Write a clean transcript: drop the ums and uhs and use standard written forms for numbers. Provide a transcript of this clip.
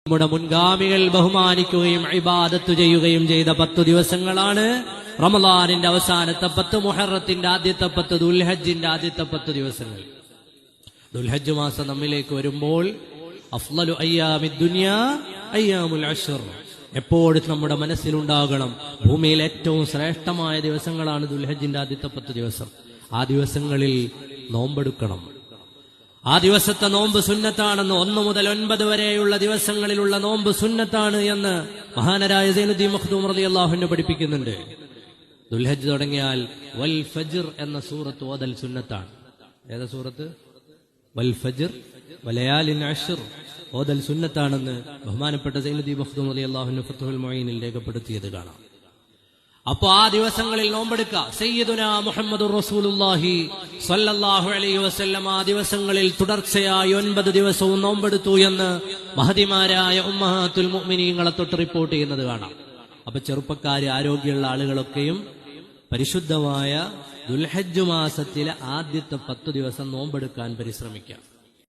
നമ്മുടെ മുൻഗാമികൾ ബഹുമാനിക്കുകയും ഇബാദത്ത് ചെയ്യുകയും ചെയ്ത 10 ദിവസങ്ങളാണ് റമളാനിന്റെ അവസാനത്തെ 10, മുഹറത്തിന്റെ ആദ്യത്തെ 10, ദുൽഹജ്ജിന്റെ ആദ്യത്തെ 10 ദിവസങ്ങൾ. ദുൽഹജ്ജ് മാസം നമ്മിലേക്ക് വരുമ്പോൾ അഫ്ളലു അയ്യാമിദ് ദുനിയാ അയ്യാമുൽ അശ്ർ എപ്പോഴും നമ്മുടെ മനസ്സിലുണ്ടാകണം. ഭൂമിയിൽ ഏറ്റവും ശ്രേഷ്ഠമായ ദിവസങ്ങളാണ് ദുൽഹജ്ജിന്റെ ആദ്യത്തെ 10 ദിവസം. ആ ദിവസങ്ങളിൽ നോമ്പെടുക്കണം. ആ ദിവസത്തെ നോമ്പ് സുന്നത്താണെന്ന്, 1 മുതൽ 9 വരെയുള്ള ദിവസങ്ങളിലുള്ള നോമ്പ് സുന്നത്താണ് എന്ന് മഹാനരായ സൈനുദ്ദീൻ മഖ്ദൂം റളിയല്ലാഹു അൻഹു പഠിപ്പിക്കുന്നുണ്ട്. ദുൽഹജ്ജ് തുടങ്ങിയാൽ വൽ ഫജ്ർ എന്ന സൂറത്ത് ഓതൽ സുന്നത്താണ്. ഏതാ സൂറത്ത്? വൽ ഫജ്ർ വലയാലിൻ അശ്ർ ഓതൽ സുന്നത്താണെന്ന് ബഹുമാനപ്പെട്ട സൈനുദ്ദീൻ മഖ്ദൂം റളിയല്ലാഹു അൻഹു ഫത്ഹുൽ മുഈനിൽ രേഖപ്പെടുത്തിയത് കാണാം. അപ്പോ ആ ദിവസങ്ങളിൽ നോമ്പെടുക്കുക. സയ്യിദുനാ മുഹമ്മദുർ റസൂലുള്ളാഹി സ്വല്ലല്ലാഹു അലൈഹി വസല്ലം ആ ദിവസങ്ങളിൽ തുടർച്ചയായി 9 ദിവസവും നോമ്പെടുത്തു എന്ന് മഹദിമാരായ ഉമ്മഹാത്തുൽ മുഅ്മിനീങ്ങളെ തൊട്ട് റിപ്പോർട്ട് ചെയ്യുന്നത് കാണാം. അപ്പൊ ചെറുപ്പക്കാര്, ആരോഗ്യമുള്ള ആളുകളൊക്കെയും പരിശുദ്ധമായ ദുൽഹജ്ജ് മാസത്തിലെ ആദ്യത്തെ 10 ദിവസം നോമ്പെടുക്കാൻ പരിശ്രമിക്കാം.